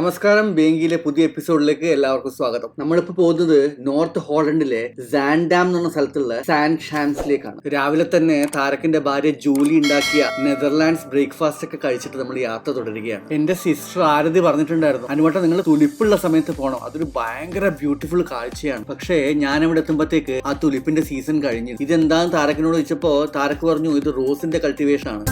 നമസ്കാരം, ബേങ്കിയിലെ പുതിയ എപ്പിസോഡിലേക്ക് എല്ലാവർക്കും സ്വാഗതം. നമ്മളിപ്പോ പോകുന്നത് നോർത്ത് ഹോളണ്ടിലെ സാൻഡാം എന്ന് പറഞ്ഞ സ്ഥലത്തുള്ള സാൻഡ് ഷാംസിലേക്കാണ്. രാവിലെ തന്നെ താരക്കിന്റെ ഭാര്യ ജൂലി ഉണ്ടാക്കിയ നെതർലാൻഡ്സ് ബ്രേക്ക്ഫാസ്റ്റ് ഒക്കെ കഴിച്ചിട്ട് നമ്മൾ യാത്ര തുടരുകയാണ്. എന്റെ സിസ്റ്റർ ആരതി പറഞ്ഞിട്ടുണ്ടായിരുന്നു, അനുവട്ട നിങ്ങൾ തുലിപ്പുള്ള സമയത്ത് പോകണം, അതൊരു ഭയങ്കര ബ്യൂട്ടിഫുൾ കാഴ്ചയാണ്. പക്ഷേ ഞാൻ ഇവിടെ എത്തുമ്പോഴത്തേക്ക് ആ തുലിപ്പിന്റെ സീസൺ കഴിഞ്ഞു. ഇതെന്താന്ന് താരക്കിനോട് ചോദിച്ചപ്പോ താരക്ക് പറഞ്ഞു, ഇത് റോസിന്റെ കൾട്ടിവേഷൻ ആണ്.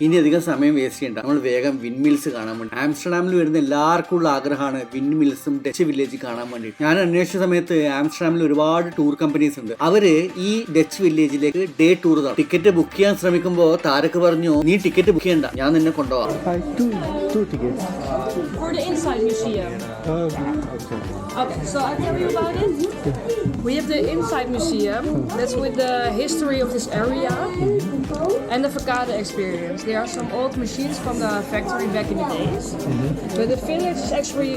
ഇനി അധികം സമയം വേസ്റ്റ് ചെയ്യണ്ട, നമ്മൾ വേഗം വിൻഡ് മിൽസ് കാണാൻ വേണ്ടി. ആംസ്റ്റർഡാമിൽ വരുന്ന എല്ലാവർക്കും ഉള്ള ആഗ്രഹമാണ് വിൻഡ് മിൽസും ഡച്ച് വില്ലേജ് കാണാൻ വേണ്ടി. ഞാൻ അന്വേഷിച്ച സമയത്ത് ആംസ്റ്റർഡാമിൽ ഒരുപാട് ടൂർ കമ്പനീസ് ഉണ്ട്. അവര് ഈ ഡച്ച് വില്ലേജിലേക്ക് ഡേ ടൂർ തരും. ടിക്കറ്റ് ബുക്ക് ചെയ്യാൻ ശ്രമിക്കുമ്പോൾ താരക്ക് പറഞ്ഞു, നീ ടിക്കറ്റ് ബുക്ക് ചെയ്യണ്ട, ഞാൻ നിന്നെ കൊണ്ടുപോകാം. Okay, so I'll tell you about it. We have the inside museum. That's with the history of this area and the Facade experience. There are some old machines from the factory back in the days. But the village is actually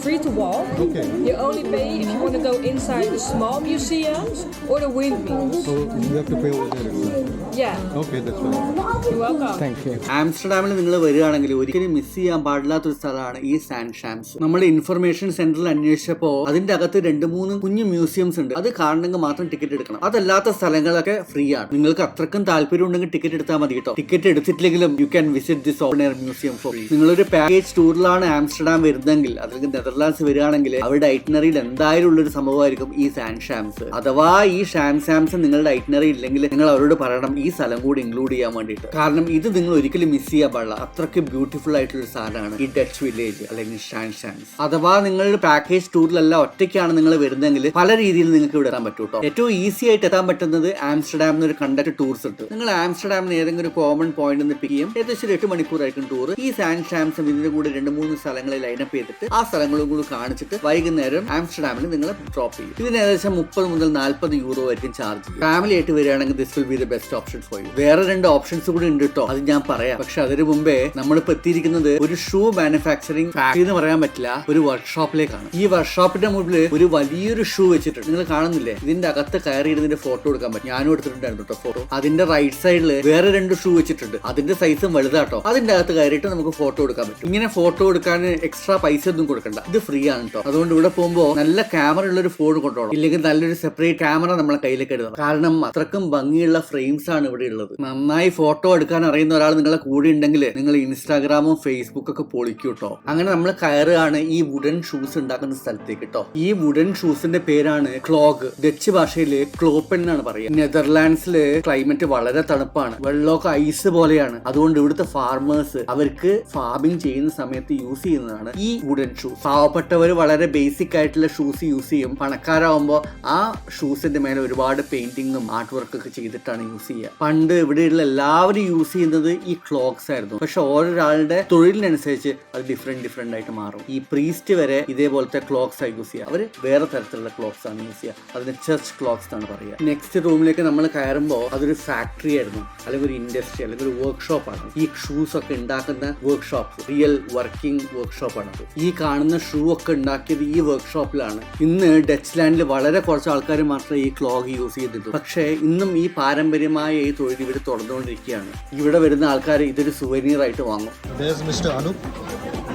free to walk. Okay. You only pay if you want to go inside the small museums or the windmills. So you have to pay over there. Yeah. Okay, that's fine. You're welcome. Thank you. ആംസ്റ്റർഡാമിൽ നിങ്ങൾ വരികയാണെങ്കിൽ ഒരിക്കലും miss ചെയ്യാൻ പാടില്ലാത്തൊരു സ്ഥലമാണ് ഈ sand Shams. നമ്മൾ information സെന്ററിൽ അന്വേഷിച്ചപ്പോ അതിന്റെ അകത്ത് 2-3 കുഞ്ഞു മ്യൂസിയംസ് ഉണ്ട്. അത് കാണണമെങ്കിൽ മാത്രം ടിക്കറ്റ് എടുക്കണം. അതല്ലാത്ത സ്ഥലങ്ങളൊക്കെ ഫ്രീ ആണ്. നിങ്ങൾക്ക് അത്രക്കും താല്പര്യം ഉണ്ടെങ്കിൽ ടിക്കറ്റ് എടുത്താൽ മതി കേട്ടോ. ടിക്കറ്റ് എടുത്തിട്ടില്ലെങ്കിലും you can visit this open air museum for free. നിങ്ങളൊരു പാക്കേജ് ടൂറിലാണ് ആംസ്റ്റർഡാം വരുന്നതെങ്കിൽ, അല്ലെങ്കിൽ നെതർലാൻഡ്സ് വരികയാണെങ്കിൽ അവരുടെ ഐറ്റിനറിയിൽ എന്തായാലും ഉള്ളൊരു സംഭവമായിരിക്കും ഈ സാൻഡ് ഷാംസ്. അഥവാ ഈ ഷാംസ് നിങ്ങളുടെ ഐറ്റിനറി ഇല്ലെങ്കിൽ നിങ്ങൾ അവരോട് പറയണം ഈ സ്ഥലം കൂടി ഇൻക്ലൂഡ് ചെയ്യാൻ വേണ്ടിയിട്ട്. കാരണം ഇത് നിങ്ങൾ ഒരിക്കലും മിസ് ചെയ്യാൻ പാടില്ല. അത്രയ്ക്ക് ബ്യൂട്ടിഫുൾ ആയിട്ടുള്ള ഒരു സാധനമാണ് ഈ ഡച്ച് വില്ലേജ് അല്ലെങ്കിൽ സാൻഡ് ഷാംസ്. അഥവാ നിങ്ങളുടെ പാക്കേജ് ടൂറിലല്ല, ഒറ്റയ്ക്കാണ് നിങ്ങൾ വരുന്നതെങ്കിൽ പല രീതിയിൽ നിങ്ങൾക്ക് ഇവിടെ എത്താൻ പറ്റും കേട്ടോ. ഏറ്റവും ഈസി ആയിട്ട് എത്താൻ പറ്റുന്നത് ആംസ്റ്റർഡാമിൽ ഒരു കണ്ടക്ട് ടൂർസ് ഉണ്ട്. നിങ്ങൾ ആംസ്റ്റർഡാമിന് ഏതെങ്കിലും ഒരു കോമൺ പോയിന്റ് നിന്ന് പിക്ക് ചെയ്യും. ഏകദേശം 8 മണിക്കൂറായിരിക്കും ടൂർ. ഈ സാൻഡ് ഷാംസും ഇതിന്റെ കൂടെ 2-3 സ്ഥലങ്ങളിൽ ലൈനപ്പ് ചെയ്തിട്ട് ആ സ്ഥലങ്ങളും കൂടി കാണിച്ചിട്ട് വൈകുന്നേരം ആംസ്റ്റർഡാമിൽ നിങ്ങൾ ഡ്രോപ്പ് ചെയ്യും. ഇതിന് ഏകദേശം 30 മുതൽ 40 യൂറോ ആയിരിക്കും ചാർജ്. ഫാമിലി ആയിട്ട് വരികയാണെങ്കിൽ this will be the best option for you. വേറെ 2 ഓപ്ഷൻസ് കൂടി ഉണ്ട് കേട്ടോ, അത് ഞാൻ പറയാം. പക്ഷെ അതിന് മുമ്പേ നമ്മളിപ്പോ എത്തിയിരിക്കുന്നത് ഒരു ഷൂ മാനുഫാക്ചറിംഗ് ഫാക്ടറി എന്ന് പറയാൻ പറ്റില്ല, ഒരു വർക്ക്ഷോപ്പിലേക്കാണ്. ഈ വർക്ക്ഷോപ്പിന്റെ മുമ്പിൽ ഒരു വലിയൊരു ഷൂ വെച്ചിട്ടുണ്ട്. നിങ്ങൾ കാണുന്നില്ലേ? ഇതിന്റെ അകത്ത് കയറി ഇതിന്റെ ഫോട്ടോ എടുക്കാൻ പറ്റും. ഞാനും എടുത്തിട്ടുണ്ടായിരുന്നു കേട്ടോ ഫോട്ടോ. അതിന്റെ റൈറ്റ് സൈഡിൽ വേറെ 2 ഷൂ വെച്ചിട്ടുണ്ട്. അതിന്റെ സൈസും വലുതാട്ടോ. അതിന്റെ അകത്ത് കയറിയിട്ട് നമുക്ക് ഫോട്ടോ എടുക്കാൻ പറ്റും. ഇങ്ങനെ ഫോട്ടോ എടുക്കാൻ എക്സ്ട്രാ പൈസ ഒന്നും കൊടുക്കണ്ട, ഇത് ഫ്രീ ആണ് കേട്ടോ. അതുകൊണ്ട് ഇവിടെ പോകുമ്പോൾ നല്ല ക്യാമറ ഉള്ള ഒരു ഫോൺ കൊണ്ടുപോകണം, ഇല്ലെങ്കിൽ നല്ലൊരു സെപ്പറേറ്റ് ക്യാമറ നമ്മളെ കയ്യിലേക്ക് എടുക്കണം. കാരണം അത്രക്കും ഭംഗിയുള്ള ഫ്രെയിംസ് ആണ് ഇവിടെ ഉള്ളത്. നന്നായി ഫോട്ടോ എടുക്കാൻ അറിയുന്ന ഒരാൾ നിങ്ങളെ കൂടെ ഉണ്ടെങ്കിൽ നിങ്ങൾ ഇൻസ്റ്റാഗ്രാമും ഫേസ്ബുക്കും ഒക്കെ പൊളിക്കും കേട്ടോ. അങ്ങനെ നമ്മൾ കയറുകയാണ് ഈ വുഡൻ ഷൂസ് ഉണ്ടാക്കുന്ന സ്ഥലത്തേക്ക് കേട്ടോ. ഈ വുഡൻ ഷൂസിന്റെ പേരാണ് ക്ലോഗ്. ഡച്ച് ഭാഷയില് ക്ലോപ്പൻ എന്നാണ് പറയുക. നെതർലാൻഡ്സില് ക്ലൈമറ്റ് വളരെ തണുപ്പാണ്, വെള്ളമൊക്കെ ഐസ് പോലെയാണ്. അതുകൊണ്ട് ഇവിടുത്തെ ഫാർമേഴ്സ് അവർക്ക് ഫാമിംഗ് ചെയ്യുന്ന സമയത്ത് യൂസ് ചെയ്യുന്നതാണ് ഈ വുഡൻ ഷൂസ്. പാവപ്പെട്ടവർ വളരെ ബേസിക് ആയിട്ടുള്ള ഷൂസ് യൂസ് ചെയ്യും. പണക്കാരാകുമ്പോൾ ആ ഷൂസിന്റെ മേലെ ഒരുപാട് പെയിന്റിങ്ങും ആർട്ട് വർക്ക് ഒക്കെ ചെയ്തിട്ടാണ് യൂസ് ചെയ്യുക. പണ്ട് ഇവിടെയുള്ള എല്ലാവരും യൂസ് ചെയ്യുന്നത് ഈ ക്ലോക്സ് ആയിരുന്നു. പക്ഷെ ഓരോരാളുടെ തൊഴിലിനനുസരിച്ച് അത് ഡിഫറെന്റ് ആയിട്ട് മാറും. ഈ പ്രീസ്റ്റ് വരെ ഇതേപോലത്തെ ക്ലോക്സ് ആയി യൂസ് ചെയ്യുക. അവര് വേറെ തരത്തിലുള്ള ക്ലോക്സ് ആണ് യൂസ് ചെയ്യുക. അതിന് ചർച്ച് ക്ലോക്സ് ആണ് പറയുക. നെക്സ്റ്റ് റൂമിലേക്ക് നമ്മൾ കയറുമ്പോൾ അതൊരു ഫാക്ടറി ആയിരുന്നു, അല്ലെങ്കിൽ ഒരു ഇൻഡസ്ട്രി, അല്ലെങ്കിൽ ഒരു വർക്ക്ഷോപ്പ് ആണ്. ഈ ഷൂസ് ഒക്കെ ഉണ്ടാക്കുന്ന വർക്ക്ഷോപ്പ്, റിയൽ വർക്കിംഗ് വർക്ക്ഷോപ്പ് ആണ്. ഈ കാണുന്ന ഷൂ ഒക്കെ ഉണ്ടാക്കിയത് ഈ വർക്ക്ഷോപ്പിലാണ്. ഇന്ന് ഡച്ച് ലാൻഡിൽ വളരെ കുറച്ച് ആൾക്കാർ മാത്രമേ ഈ ക്ലോഗ് യൂസ് ചെയ്തിട്ടുള്ളൂ. പക്ഷേ ഇന്നും ഈ പാരമ്പര്യമായ ഈ തൊഴിൽ ഇവിടെ തുടർന്നുകൊണ്ടിരിക്കുകയാണ്. ഇവിടെ വരുന്ന ആൾക്കാർ ഇതൊരു സുവനീർ ആയിട്ട് വാങ്ങും. There's Mr. Anup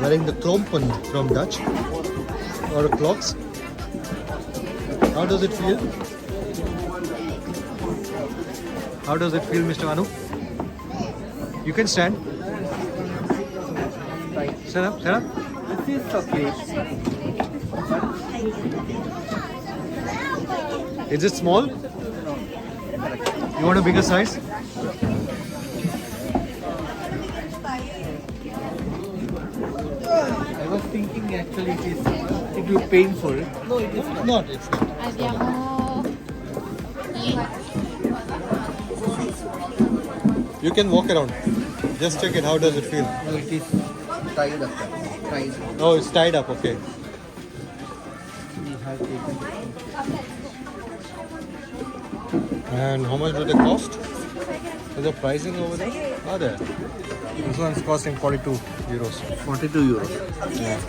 wearing the klompen from Dutch or clocks. How does it feel? How does it feel, Mr. Anup? You can stand. Stand up, stand up. This is okay. Is it small? You want a bigger size? I was thinking actually it will be painful. No, it is not. It's not. You can walk around. Just check it. How does it feel? No, it is tied up. Tied. Oh, it's tied up. Okay. We have taken. And how much do they cost? Is there pricing over there? Are there? This one's costing 42 euros. 42 euros. Yeah.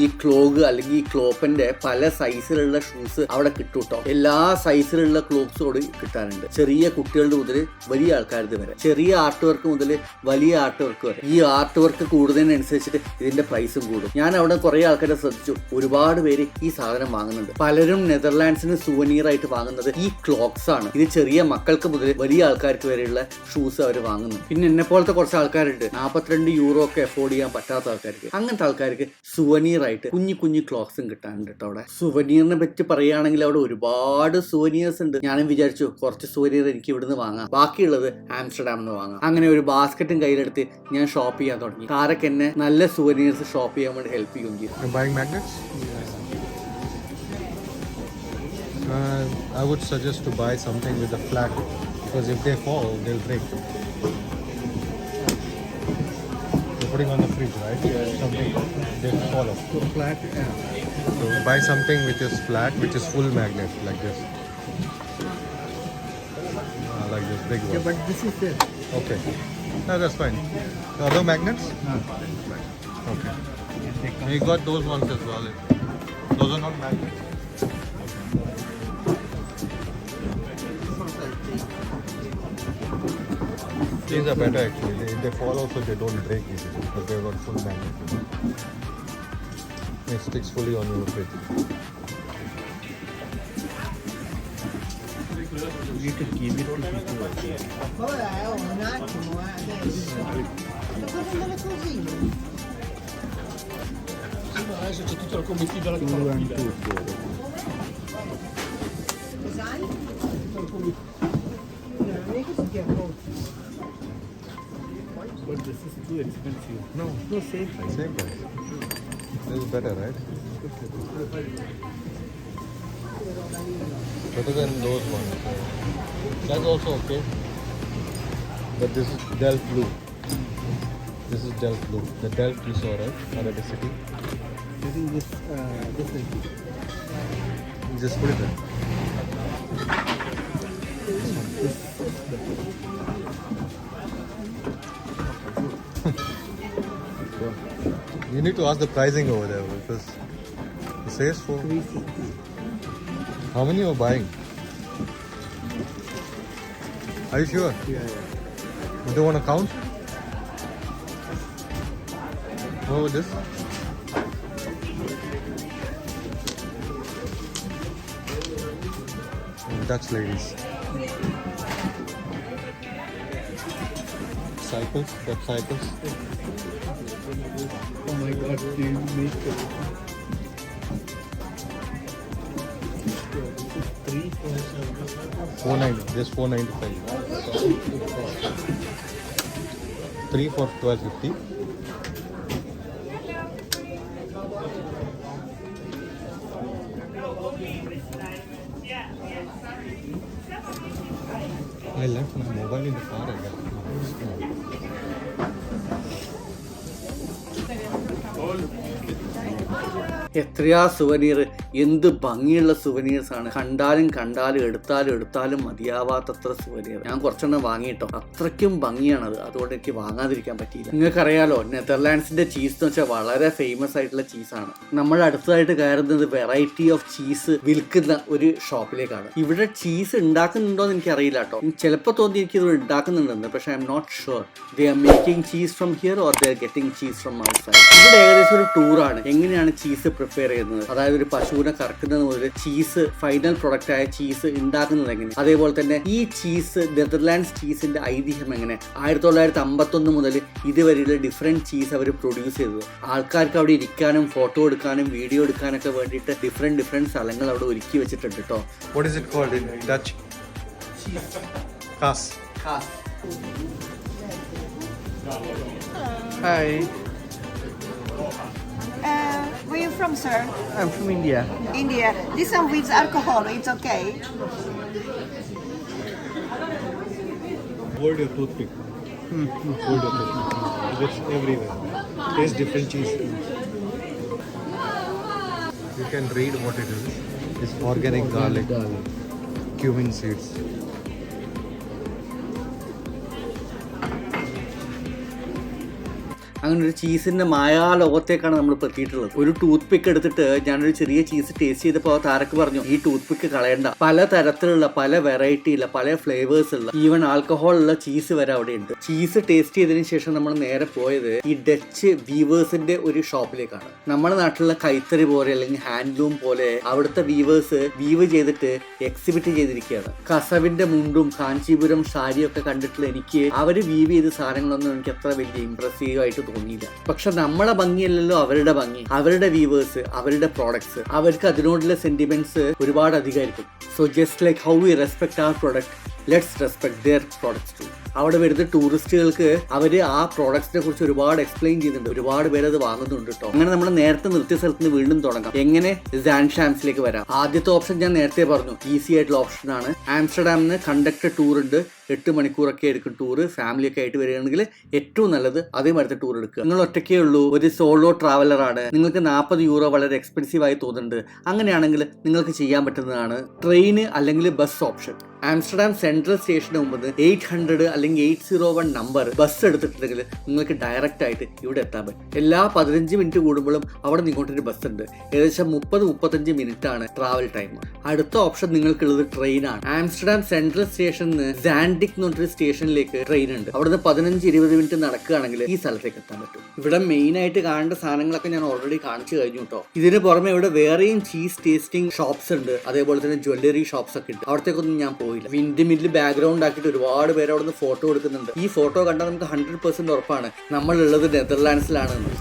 ഈ clog അല്ലെങ്കിൽ ഈ ക്ലോപ്പന്റെ പല സൈസിലുള്ള shoes അവിടെ കിട്ടൂട്ടോ. എല്ലാ സൈസിലുള്ള ക്ലോക്സോട് കിട്ടാനുണ്ട്. ചെറിയ കുട്ടികളുടെ മുതൽ വലിയ ആൾക്കാരുടെ വരെ, ചെറിയ ആർട്ട് വർക്ക് മുതൽ വലിയ ആർട്ട് വർക്ക് വരെ. ഈ ആർട്ട് വർക്ക് കൂടുന്നതിനനുസരിച്ചിട്ട് ഇതിന്റെ പ്രൈസും കൂടും. ഞാൻ അവിടെ കുറെ ആൾക്കാരെ ശ്രദ്ധിച്ചു, ഒരുപാട് പേര് ഈ സാധനം വാങ്ങുന്നുണ്ട്. പലരും നെതർലാൻഡ്സിന് സുവനീർ ആയിട്ട് വാങ്ങുന്നത് ഈ ക്ലോക്സ് ആണ്. ഇത് ചെറിയ മക്കൾക്ക് മുതൽ വലിയ ആൾക്കാർക്ക് വരെയുള്ള ഷൂസ് അവർ വാങ്ങുന്നു. പിന്നെ എന്നെ പോലത്തെ കുറച്ച് ആൾക്കാരുണ്ട്, 42 യൂറോ ഒക്കെ അഫോർഡ് ചെയ്യാൻ പറ്റാത്ത ആൾക്കാർക്ക്. അങ്ങനത്തെ ആൾക്കാർക്ക് സുവനീർ ആയിട്ട് കുഞ്ഞു കുഞ്ഞു ക്ലോക്സും കിട്ടാനുണ്ട് കേട്ടോ അവിടെ. സുവനീറിനെ പറ്റി പറയുകയാണെങ്കിൽ അവിടെ ഒരുപാട് സുവനീർസ് ഉണ്ട്. ഞാനും വിചാരിച്ചു കുറച്ച് സുവനീർ എനിക്ക് ഇവിടുന്ന് വാങ്ങാം, ബാക്കിയുള്ളത് ആംസ്റ്റർഡാമിൽ നിന്ന് വാങ്ങാം. അങ്ങനെ ഒരു ബാസ്ക്കറ്റും കയ്യിലെടുത്ത് ഞാൻ ഷോപ്പ് ചെയ്യാൻ തുടങ്ങി. കാരൊക്കെ എന്നെ നല്ല സുവനീർസ് ഷോപ്പ് ചെയ്യാൻ വേണ്ടി ഹെൽപ്പ് ചെയ്യുകയും ചെയ്തു. Buying magnets? I would suggest to buy something with a flat, because if they fall, they'll break. You're putting on the fridge, right? Something they'll fall off. So flat, yeah. So buy something which is flat, which is full magnet, like this. Like this big one. Yeah, but this is there. Okay. No, that's fine. The other magnets? Okay. We got those ones as well. Those are not magnets. These are better actually. If they fall also, they don't break easily because they've got full magnet. It sticks fully on your fridge. You need to give it to people. Un attimo, adesso. Sto facendo le cosine. Adesso c'è tutto il commettibile che fa la fila. Sai? Non è che si chiama. But this is too expensive. No, No, same price. same price. This is better, right? Better than those ones. That's also okay. But this is Delft Blue. This is Delft Blue. The Delft you saw, right? Or at the city. I think this will be. You just put it there. You need to ask the pricing over there because it says for. How many you are buying? Are you sure? Yeah. You don't want to count? What was this? Dutch ladies. Cycles, step cycles. Oh my God, they make it. 490, just 495. 3 for 1250. I left my mobile in the car, I guess. എത്രയാ souvenir, എന്ത് ഭംഗിയുള്ള സുവനീർസ് ആണ്. കണ്ടാലും എടുത്താലും മതിയാവാത്തത്ര souvenir. ഞാൻ കുറച്ചെണ്ണം വാങ്ങിയിട്ടോ, അത്രയ്ക്കും ഭംഗിയാണത്. അതുകൊണ്ട് എനിക്ക് വാങ്ങാതിരിക്കാൻ പറ്റിയില്ല. നിങ്ങൾക്കറിയാലോ, നെതർലാൻഡ്സിന്റെ ചീസ് എന്ന് വെച്ചാൽ വളരെ ഫേമസ് ആയിട്ടുള്ള ചീസാണ്. നമ്മൾ അടുത്തതായിട്ട് കയറുന്നത് വെറൈറ്റി ഓഫ് ചീസ് വിൽക്കുന്ന ഒരു ഷോപ്പിലേക്കാണ്. ഇവിടെ ചീസ് ഉണ്ടാക്കുന്നുണ്ടോ എന്ന് എനിക്ക് അറിയില്ല കേട്ടോ. ചിലപ്പോൾ തോന്നി എനിക്ക് ഇത് ഉണ്ടാക്കുന്നുണ്ടെന്ന്, പക്ഷെ I am not sure. They are making cheese from here or they are getting cheese from outside. ഇവിടെ ഏകദേശം ഒരു ടൂറാണ്, എങ്ങനെയാണ് ചീസ് പ്രിപ്പയർ ചെയ്യുന്നത്, അതായത് ഒരു പശുവിനെ കറക്കുന്നത് മുതൽ ചീസ് ഫൈനൽ പ്രൊഡക്റ്റ് ആയ ചീസ് ഉണ്ടാക്കുന്നത് എങ്ങനെ, അതേപോലെ തന്നെ ഈ ചീസ് നെതർലാൻഡ്സ് ചീസിന്റെ ഐതിഹ്യം എങ്ങനെ, 1951 മുതൽ ഇതുവരെയുള്ള ഡിഫറെന്റ് ചീസ് അവർ പ്രൊഡ്യൂസ് ചെയ്തത്. ആൾക്കാർക്ക് അവിടെ ഇരിക്കാനും ഫോട്ടോ എടുക്കാനും വീഡിയോ എടുക്കാനൊക്കെ വേണ്ടിയിട്ട് ഡിഫറെന്റ് സ്ഥലങ്ങൾ അവിടെ ഒരുക്കി വെച്ചിട്ടുണ്ട് കേട്ടോ. What is it called in Dutch? Kaas. Hi, Where you from, sir? I'm from India. India. This one with alcohol, it's okay. Hold your toothpick. Hold your toothpick. It's everywhere. Taste different cheese. You can read what it is. It's organic garlic, cumin seeds. അങ്ങനെ ഒരു ചീസിന്റെ മായാലോകത്തേക്കാണ് നമ്മൾ എത്തിയിട്ടുള്ളത്. ഒരു tooth പിക്ക് എടുത്തിട്ട് ഞാനൊരു ചെറിയ cheese taste ചെയ്തപ്പോൾ താരക്ക് പറഞ്ഞു, ഈ ടൂത്ത് പിക്ക് കളയണ്ട, പല തരത്തിലുള്ള, പല വെറൈറ്റിയുള്ള, പല ഫ്ലേവേഴ്സ് ഉള്ള, ഈവൻ ആൽക്കഹോൾ ഉള്ള ചീസ് വരെ അവിടെ ഉണ്ട്. ചീസ് ടേസ്റ്റ് ചെയ്തതിനു ശേഷം നമ്മൾ നേരെ പോയത് ഈ ഡച്ച് വീവേഴ്സിന്റെ ഒരു ഷോപ്പിലേക്കാണ്. നമ്മുടെ നാട്ടിലുള്ള കൈത്തറി പോലെ അല്ലെങ്കിൽ ഹാൻഡ്ലൂം പോലെ അവിടുത്തെ വീവേഴ്സ് വീവ് ചെയ്തിട്ട് എക്സിബിറ്റ് ചെയ്തിരിക്കുകയാണ്. കസവിന്റെ മുണ്ടും കാഞ്ചീപുരം സാരിയൊക്കെ കണ്ടിട്ടുള്ള എനിക്ക് അവര് വീവ് ചെയ്ത സാധനങ്ങളൊന്നും എനിക്ക് അത്ര വലിയ ഇംപ്രസീവ് ആയിട്ട് തോന്നിയില്ല. പക്ഷെ നമ്മളെ ഭംഗിയല്ലല്ലോ അവരുടെ ഭംഗി. അവരുടെ വീവേഴ്സ്, അവരുടെ പ്രോഡക്ട്സ്, അവർക്ക് അതിനോടുള്ള സെന്റിമെന്റ്സ് ഒരുപാട് അധികമായിരിക്കും. So just like how we respect our product, let's respect their products too. അവിടെ വരുന്ന ടൂറിസ്റ്റുകൾക്ക് അവര് ആ പ്രോഡക്ട്സിനെ കുറിച്ച് ഒരുപാട് എക്സ്പ്ലെയിൻ ചെയ്യുന്നുണ്ട്. ഒരുപാട് പേര് അത് വാങ്ങുന്നുണ്ട് കേട്ടോ. അങ്ങനെ നമ്മൾ നേരത്തെ നിർത്തിയ സ്ഥലത്ത് നിന്ന് വീണ്ടും തുടങ്ങാം. എങ്ങനെ സാൻഷാംസിലേക്ക് വരാം? ആദ്യത്തെ ഓപ്ഷൻ ഞാൻ നേരത്തെ പറഞ്ഞു, ഈസി ആയിട്ടുള്ള ഓപ്ഷൻ ആണ്. ആംസ്റ്റർഡാമിന് കണ്ടക്ടർ ടൂർ ഉണ്ട്. 8 മണിക്കൂറൊക്കെ എടുക്കും ടൂർ. ഫാമിലിയൊക്കെ ആയിട്ട് വരികയാണെങ്കിൽ ഏറ്റവും നല്ലത് അതേ അടുത്ത ടൂർ എടുക്കുക. നിങ്ങൾ ഒറ്റയ്ക്കേ ഉള്ളൂ, ഒരു സോളോ ട്രാവലർ ആണ്, നിങ്ങൾക്ക് 40 യൂറോ വളരെ എക്സ്പെൻസീവ് ആയി തോന്നുന്നുണ്ട്, അങ്ങനെയാണെങ്കിൽ നിങ്ങൾക്ക് ചെയ്യാൻ പറ്റുന്നതാണ് ട്രെയിന് അല്ലെങ്കിൽ ബസ് ഓപ്ഷൻ. ആംസ്റ്റർഡാം സെൻട്രൽ സ്റ്റേഷന് മുമ്പ് 800 അല്ലെങ്കിൽ 801 നമ്പർ ബസ് എടുത്തിട്ടുണ്ടെങ്കിൽ നിങ്ങൾക്ക് ഡയറക്റ്റ് ആയിട്ട് ഇവിടെ എത്താൻ പറ്റും. എല്ലാ 15 മിനിറ്റ് കൂടുമ്പോഴും അവിടെ നിങ്ങോട്ടൊരു ബസ് ഉണ്ട്. ഏകദേശം 30-35 മിനിറ്റ് ആണ് ട്രാവൽ ടൈം. അടുത്ത ഓപ്ഷൻ നിങ്ങൾക്കുള്ളത് ട്രെയിനാണ്. ആംസ്റ്റർഡാം സെൻട്രൽ സ്റ്റേഷനിൽ സാൻഡിക് എന്ന് പറഞ്ഞൊരു സ്റ്റേഷനിലേക്ക് ട്രെയിൻ ഉണ്ട്. അവിടുന്ന് 15-20 മിനിറ്റ് നടക്കുകയാണെങ്കിൽ ഈ സ്ഥലത്തേക്ക് എത്താൻ പറ്റും. ഇവിടെ മെയിൻ ആയിട്ട് കാണേണ്ട സാധനങ്ങളൊക്കെ ഞാൻ ഓൾറെഡി കാണിച്ചു കഴിഞ്ഞു കേട്ടോ. ഇതിന് പുറമെ ഇവിടെ വേറെയും ചീസ് ടേസ്റ്റിംഗ് ഷോപ്സ് ഉണ്ട്, അതേപോലെ തന്നെ ജ്വല്ലറി ഷോപ്സ് ഒക്കെ ഉണ്ട്. അവിടത്തേക്കൊന്നും ഞാൻ പോയില്ല. വിൻഡ് മില്ല് ബാക്ക്ഗ്രൗണ്ട് ആക്കിയിട്ട് ഒരുപാട് പേര് അവിടെ നിന്ന് ഫോട്ടോ എടുക്കുന്നുണ്ട്. ഈ ഫോട്ടോ കണ്ടാൽ നമുക്ക് 100% ഉറപ്പാണ് നമ്മളുള്ളത് നെതർലാൻഡ്സിലാണെന്ന്.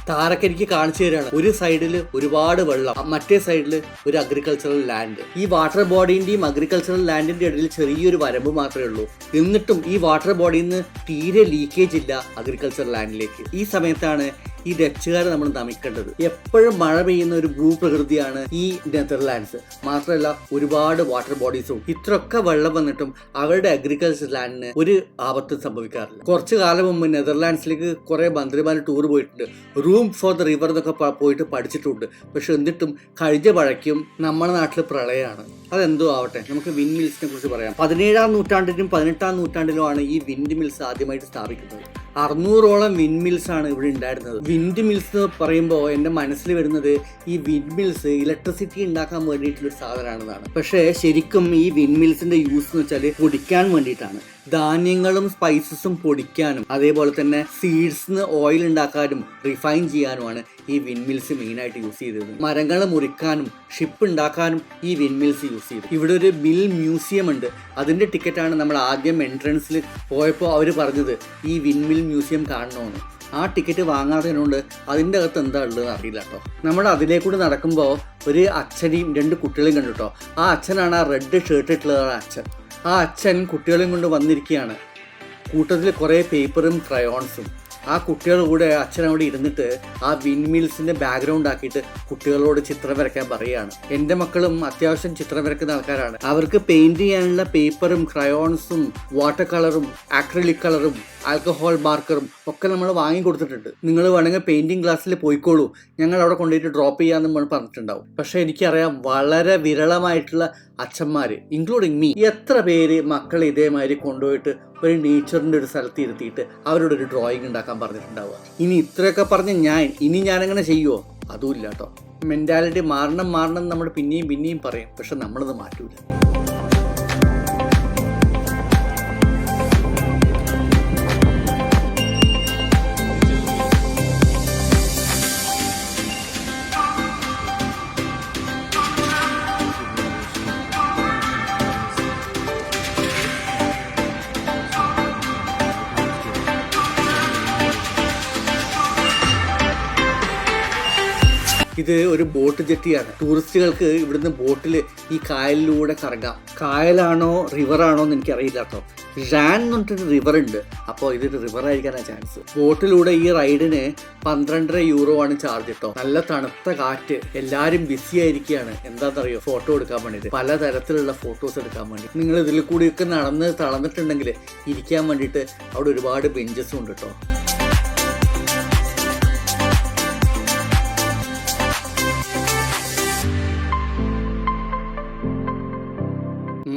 താരക്ക് എനിക്ക് കാണിച്ചു തരാണ്. ഒരു സൈഡിൽ ഒരുപാട് വെള്ളം, മറ്റേ സൈഡിൽ ഒരു അഗ്രികൾച്ചറൽ ലാൻഡ്. ഈ വാട്ടർ ബോഡിന്റെയും അഗ്രികൾച്ചറൽ ലാൻഡിന്റെ ഇടയിൽ ചെറിയൊരു വരമ്പ് മാത്രമേ ഉള്ളൂ. എന്നിട്ടും ഈ വാട്ടർ ബോഡിയിൽ നിന്ന് തീരെ ലീക്കേജ് ഇല്ല അഗ്രികൾച്ചറൽ ലാൻഡിലേക്ക്. ഈ സമയത്താണ് ഈ ഡച്ചുകാരെ നമ്മൾ നമിക്കേണ്ടത്. എപ്പോഴും മഴ പെയ്യുന്ന ഒരു ഭൂപ്രകൃതിയാണ് ഈ നെതർലാൻഡ്സ്. മാത്രമല്ല ഒരുപാട് വാട്ടർ ബോഡീസും. ഇത്രയൊക്കെ വെള്ളം വന്നിട്ടും അവരുടെ അഗ്രികൾച്ചർ ലാൻഡിന് ഒരു ആപത്തും സംഭവിക്കാറില്ല. കുറച്ചു കാലം മുമ്പ് നെതർലാൻഡ്സിലേക്ക് കുറെ മന്ത്രിമാർ ടൂർ പോയിട്ടുണ്ട്. റൂം ഫോർ ദ റിവർ എന്നൊക്കെ പോയിട്ട് പഠിച്ചിട്ടുണ്ട്. പക്ഷെ എന്നിട്ടും കഴിഞ്ഞ മഴയ്ക്കും നമ്മുടെ നാട്ടിൽ പ്രളയമാണ്. അതെന്തോ ആവട്ടെ, നമുക്ക് വിൻഡ് മിൽസിനെ കുറിച്ച് പറയാം. 17-ാം നൂറ്റാണ്ടിലും 18-ാം നൂറ്റാണ്ടിലുമാണ് ഈ വിൻഡ് മിൽസ് ആദ്യമായിട്ട് സ്ഥാപിക്കുന്നത്. 600ഓളം വിൻഡ് മിൽസ് ആണ് ഇവിടെ ഉണ്ടായിരുന്നത്. വിൻഡ് മിൽസ് എന്ന് പറയുമ്പോൾ എൻ്റെ മനസ്സിൽ വരുന്നത് ഈ വിൻഡ് മിൽസ് ഇലക്ട്രിസിറ്റി ഉണ്ടാക്കാൻ വേണ്ടിയിട്ടുള്ളൊരു സാധനമാണെന്നാണ്. പക്ഷേ ശരിക്കും ഈ വിൻഡ് മിൽസിന്റെ യൂസ് എന്ന് വെച്ചാൽ പൊടിക്കാൻ വേണ്ടിയിട്ടാണ്. ധാന്യങ്ങളും സ്പൈസസും പൊടിക്കാനും അതേപോലെ തന്നെ സീഡ്സിന് ഓയിൽ ഉണ്ടാക്കാനും റിഫൈൻ ചെയ്യാനുമാണ് ഈ വിൻഡ് മിൽസ് മെയിനായിട്ട് യൂസ് ചെയ്തത്. മരങ്ങൾ മുറിക്കാനും ഷിപ്പ് ഉണ്ടാക്കാനും ഈ വിൻഡ് മിൽസ് യൂസ് ചെയ്തു. ഇവിടെ ഒരു മിൽ മ്യൂസിയം ഉണ്ട്. അതിൻ്റെ ടിക്കറ്റാണ് നമ്മൾ ആദ്യം എൻട്രൻസിൽ പോയപ്പോൾ അവർ പറഞ്ഞത് ഈ വിൻഡ് മിൽ മ്യൂസിയം കാണണമെന്ന്. ആ ടിക്കറ്റ് വാങ്ങാത്തതിനോണ്ട് അതിൻ്റെ അകത്ത് എന്താ ഉള്ളതെന്ന് അറിയില്ല കേട്ടോ. നമ്മൾ അതിലേക്കൂടെ നടക്കുമ്പോൾ ഒരു അച്ഛനെയും 2 കുട്ടികളെയും കണ്ടു കേട്ടോ. ആ അച്ഛനാണ് ആ റെഡ് ഷർട്ട് ഇട്ടുള്ള അച്ഛൻ. ആ അച്ഛൻ കുട്ടികളെയും കൊണ്ട് വന്നിരിക്കുകയാണ്. കൂട്ടത്തിൽ കുറേ പേപ്പറും ക്രയോൺസും. ആ കുട്ടികളുടെ കൂടെ അച്ഛനവിടെ ഇരുന്നിട്ട് ആ വിൻഡ് മിൽസിന്റെ ബാക്ക്ഗ്രൗണ്ട് ആക്കിയിട്ട് കുട്ടികളോട് ചിത്രം വരയ്ക്കാൻ പറയുകയാണ്. എൻ്റെ മക്കളും അത്യാവശ്യം ചിത്രം വരയ്ക്കുന്ന ആൾക്കാരാണ്. അവർക്ക് പെയിന്റ് ചെയ്യാനുള്ള പേപ്പറും ക്രയോൺസും വാട്ടർ കളറും ആക്രിലിക് കളറും ആൽക്കഹോൾ മാർക്കറും ഒക്കെ നമ്മൾ വാങ്ങി കൊടുത്തിട്ടുണ്ട്. നിങ്ങൾ വേണമെങ്കിൽ പെയിന്റിംഗ് ക്ലാസ്സിൽ പോയിക്കോളൂ, ഞങ്ങൾ അവിടെ കൊണ്ടുപോയിട്ട് ഡ്രോപ്പ് ചെയ്യാമെന്ന് പറഞ്ഞിട്ടുണ്ടാവും. പക്ഷെ എനിക്കറിയാം വളരെ വിരളമായിട്ടുള്ള അച്ഛന്മാർ ഇൻക്ലൂഡിങ് മീ എത്ര പേര് മക്കളെ ഇതേമാതിരി കൊണ്ടുപോയിട്ട് ഒരു നേച്ചറിൻ്റെ ഒരു സ്ഥലത്ത് ഇരുത്തിയിട്ട് അവരോട് ഒരു ഡ്രോയിങ് ഉണ്ടാക്കാൻ പറഞ്ഞിട്ടുണ്ടാവുക. ഇനി ഇത്രയൊക്കെ പറഞ്ഞ് ഞാനങ്ങനെ ചെയ്യുമോ? അതുമില്ല കേട്ടോ. മെൻറ്റാലിറ്റി മാറണം നമ്മൾ പിന്നെയും പറയും. പക്ഷെ നമ്മളത് മാറ്റൂല. ഇത് ഒരു ബോട്ട് ജെട്ടിയാണ്. ടൂറിസ്റ്റുകൾക്ക് ഇവിടുന്ന് ബോട്ടിൽ ഈ കായലിലൂടെ കറങ്ങാം. കായലാണോ റിവറാണോ എന്ന് എനിക്കറിയില്ല കേട്ടോ. ഴാൻ എന്ന് പറഞ്ഞിട്ടൊരു റിവർ ഉണ്ട്. അപ്പോൾ ഇതൊരു റിവർ ആയിരിക്കാനാണ് ചാൻസ്. ബോട്ടിലൂടെ ഈ റൈഡിന് 12.5 യൂറോ ആണ് ചാർജ് കേട്ടോ. നല്ല തണുത്ത കാറ്റ്, എല്ലാവരും ബിസി ആയിരിക്കുകയാണ്. എന്താണെന്നറിയോ? ഫോട്ടോ എടുക്കാൻ വേണ്ടിയിട്ട്, പലതരത്തിലുള്ള ഫോട്ടോസ് എടുക്കാൻ വേണ്ടി. നിങ്ങൾ ഇതിൽ കൂടിയൊക്കെ നടന്ന് തളർന്നിട്ടുണ്ടെങ്കിൽ ഇരിക്കാൻ വേണ്ടിയിട്ട് അവിടെ ഒരുപാട് ബെഞ്ചസും ഉണ്ട് കേട്ടോ.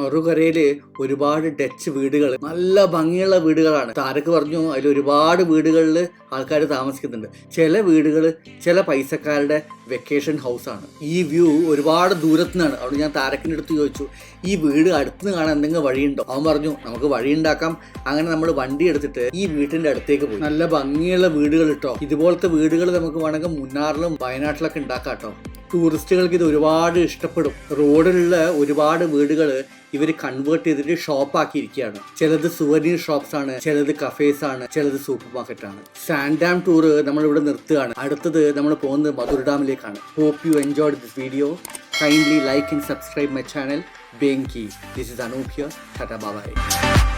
മറുകരയില് ഒരുപാട് ഡച്ച് വീടുകൾ, നല്ല ഭംഗിയുള്ള വീടുകളാണ്. താരക്ക് പറഞ്ഞു അതിൽ ഒരുപാട് വീടുകളിൽ ആൾക്കാർ താമസിക്കുന്നുണ്ട്. ചില വീടുകൾ ചില പൈസക്കാരുടെ വെക്കേഷൻ ഹൗസാണ്. ഈ വ്യൂ ഒരുപാട് ദൂരത്തു നിന്നാണ്. അവിടെ ഞാൻ താരക്കിൻ്റെ അടുത്ത് ചോദിച്ചു, ഈ വീട് അടുത്തുനിന്ന് കാണാൻ എന്തെങ്കിലും വഴിയുണ്ടോ? അവൻ പറഞ്ഞു നമുക്ക് വഴി ഉണ്ടാക്കാം. അങ്ങനെ നമ്മൾ വണ്ടി എടുത്തിട്ട് ഈ വീട്ടിന്റെ അടുത്തേക്ക് പോയി. നല്ല ഭംഗിയുള്ള വീടുകൾ കേട്ടോ. ഇതുപോലത്തെ വീടുകൾ നമുക്ക് വേണമെങ്കിൽ മുന്നാറിലും വയനാട്ടിലൊക്കെ ഉണ്ടാക്കാം കേട്ടോ. ടൂറിസ്റ്റുകൾക്ക് ഇത് ഒരുപാട് ഇഷ്ടപ്പെടും. റോഡിലുള്ള ഒരുപാട് വീടുകൾ ഇവർ കൺവേർട്ട് ചെയ്തിട്ട് ഷോപ്പാക്കിയിരിക്കുകയാണ്. ചിലത് സുവനീർ ഷോപ്സ് ആണ്, ചിലത് കഫേസ് ആണ്, ചിലത് സൂപ്പർ മാർക്കറ്റ് ആണ്. സാൻഡ് ഡാം ടൂർ നമ്മളിവിടെ നിർത്തുകയാണ്. അടുത്തത് നമ്മൾ പോകുന്നത് മധുര ഡാമിലേക്കാണ്. Hope you enjoyed this video. Kindly like and subscribe my channel Benki. This is Anup here. Tata bye bye.